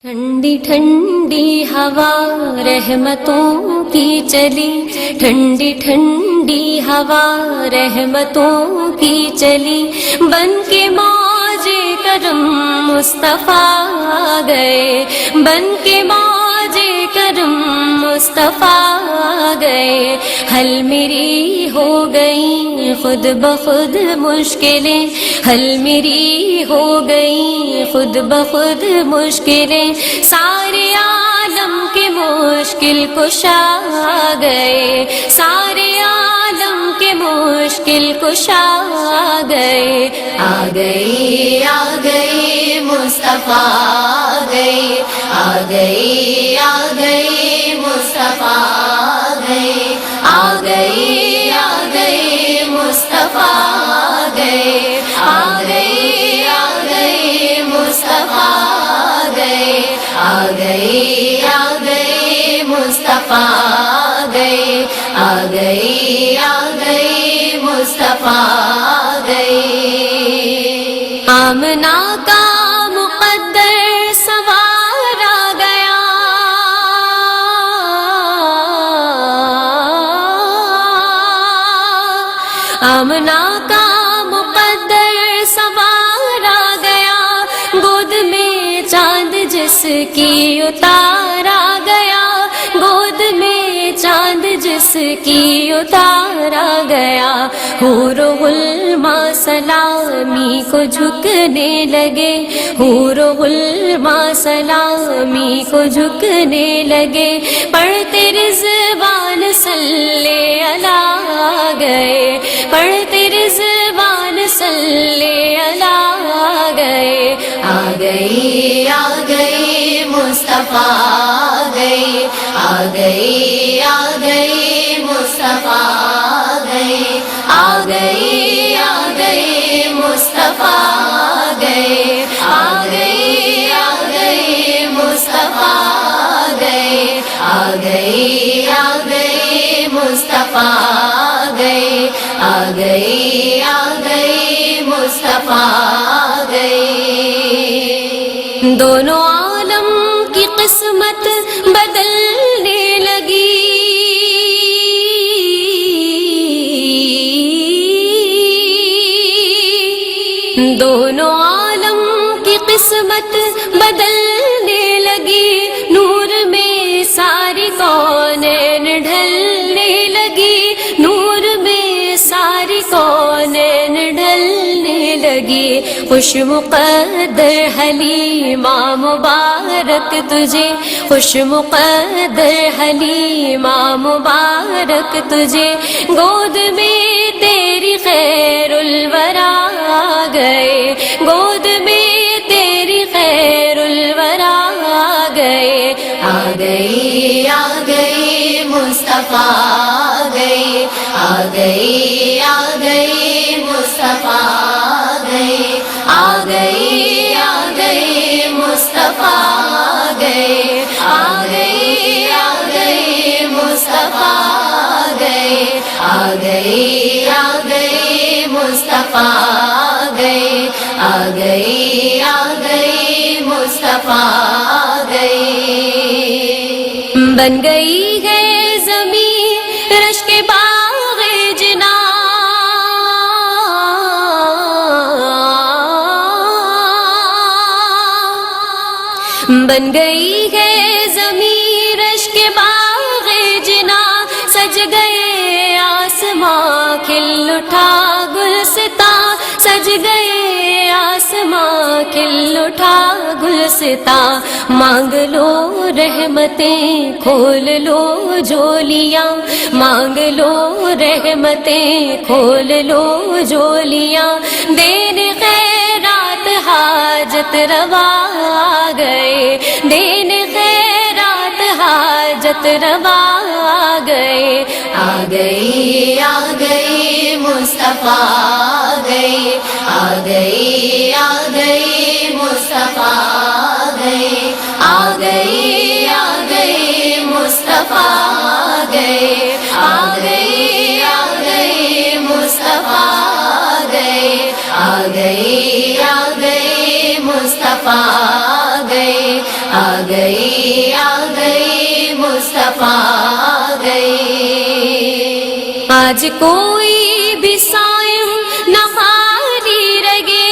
ٹھنڈی ٹھنڈی ہوا رحمتوں کی چلی، ٹھنڈی ٹھنڈی ہوا رحمتوں کی چلی، بن کے موج کرم مصطفیٰ گئے، بن کے موج کرم مصطفیٰ گئے، حل میری ہو گئی خود بخود مشکلیں، حل میری ہو گئی خود بخود مشکلیں، سارے عالم کے مشکل کشا گئے، سارے عالم کے مشکل کشا گئے، آ گئے آ گئے مصطفیٰ آ گئے، آ گئے آ گئے مصطفیٰ آ گئے، آ گئے آ گئے مصطفیٰ آ گئے، آ گئے آ گئے مصطفیٰ آ گئے، آ گئے آ گئے مصطفیٰ آ گئے، آ گئے آ گئے مصطفیٰ آ گئے، آمنہ کا مقدر سوار آ گیا، آمنہ کا مقدر سوار آ گیا، گود میں چاند جس کی اتارا گیا، گود میں چاند جس کی اتارا گیا، حور و غلماں سلامی کو جھکنے لگے، حور و غلماں سلامی کو جھکنے لگے، پڑھتے رضوان صلی اللہ گئے، پڑھتے رضوان صلی اللہ گئے، آ گئے آ گئے مصطفیٰ آ گئے، آ گئے آ گئے مصطفیٰ آ گئے، آ گئے آ گئے مصطفیٰ آ گئے، آ گئے آ گئے مصطفیٰ آ گئے، آ گئے آ گئے مصطفیٰ آ گئے، آ گئے آ گئے مصطفیٰ آ گئے، دونوں عالم کی قسمت بدلنے لگی، دونوں عالم کی قسمت بدلنے لگی، نور میں ساری کونین ڈھلنے لگی، نور میں ساری کونین ڈھلنے لگی، خوش مقدر حلیمہ مبارک تجھے، خوش مقدر حلیمہ مبارک تجھے، گود میں تیری خیر الورا آ گئے، گود میں تیری خیر الورا آ گئے، آ گئے آ گئے مصطفیٰ آ گئے، آ گئے آ گئے مصطفیٰ آ گئے، آ گئے آ گئے مصطفیٰ آ گئے، آ گئے آ گئے مصطفیٰ آ گئے، آ گئے آ گئے مصطفیٰ آ گئے، آ گئے آ گئے مصطفیٰ آ گئے، بن گئی ہے زمین رشک باغ جنا، بن گئی ہے زمین رشک باغ جنا، سج گئے آسماں کھل اٹھا گلستاں، سج گئے آسماں کھل اٹھا گلستاں، مانگ لو رحمتیں کھول لو جولیاں، مانگ لو رحمتیں کھول لو جولیاں، دین خیرات حاجت روا آ گئے، دین خیرات حاجت روا آ گئے، آ گئے آ گئے مصطفیٰ آ گئے، آ گئے آ گئے مصطفیٰ آ گئے، آ گئے آ گئے مصطفیٰ آ گئے، آ گئے آ گئے مصطفیٰ آ گئے، آ گئے آ گئے مصطفیٰ آ گئے، گئے آ گئے آ گئے مصطفیٰ آ گئے. آج کوئی بھی صائم نہ خالی رگے،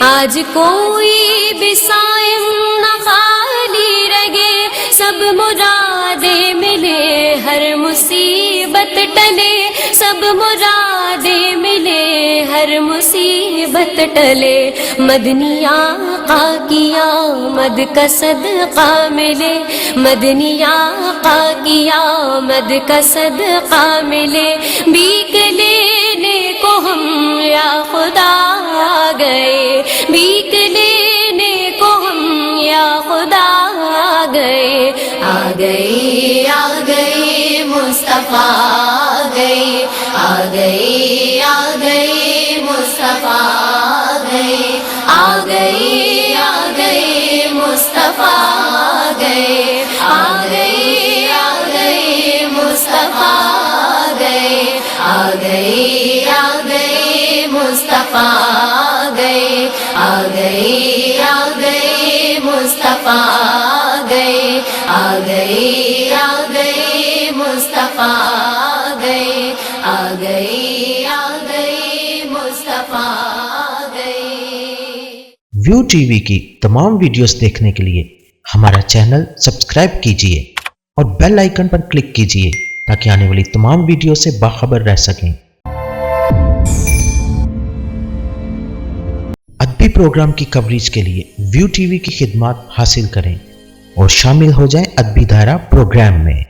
آج کوئی بھی صائم نہ خالی رگے، سب مرادیں ملے ہر مصیبت ٹلے، سب مرادیں ملے ہر مصیبت ٹلے. مدنی آقا کی آمد کا صدقہ ملے، مدنی آقا کی آمد کا صدقہ ملے. بھیک لینے کو ہم یا خدا آ گئے، بھیک لینے کو ہم یا خدا آ گئے آ گئے آ گئے مصطفیٰ آ گئے آ گئے آ گئے مصطفیٰ آ گئے آ گئے آ گئے مصطفیٰ آ گئے آ گئے آ گئے مصطفیٰ آ گئے آ گئے آ گئے مصطفیٰ آ گئے آ گئے آ گئے مصطفیٰ آ گئے آ گئے آ گئے مصطفیٰ آ گئے آ گئے آ گئے مصطفیٰ آ گئے. ویو ٹی وی کی تمام ویڈیوز دیکھنے کے لیے ہمارا چینل سبسکرائب کیجیے اور بیل آئیکن پر کلک کیجیے تاکہ آنے والی تمام ویڈیو سے باخبر رہ سکیں. ادبی پروگرام کی کوریج کے لیے ویو ٹی وی کی خدمات حاصل کریں اور شامل ہو جائیں ادبی دھارا پروگرام میں.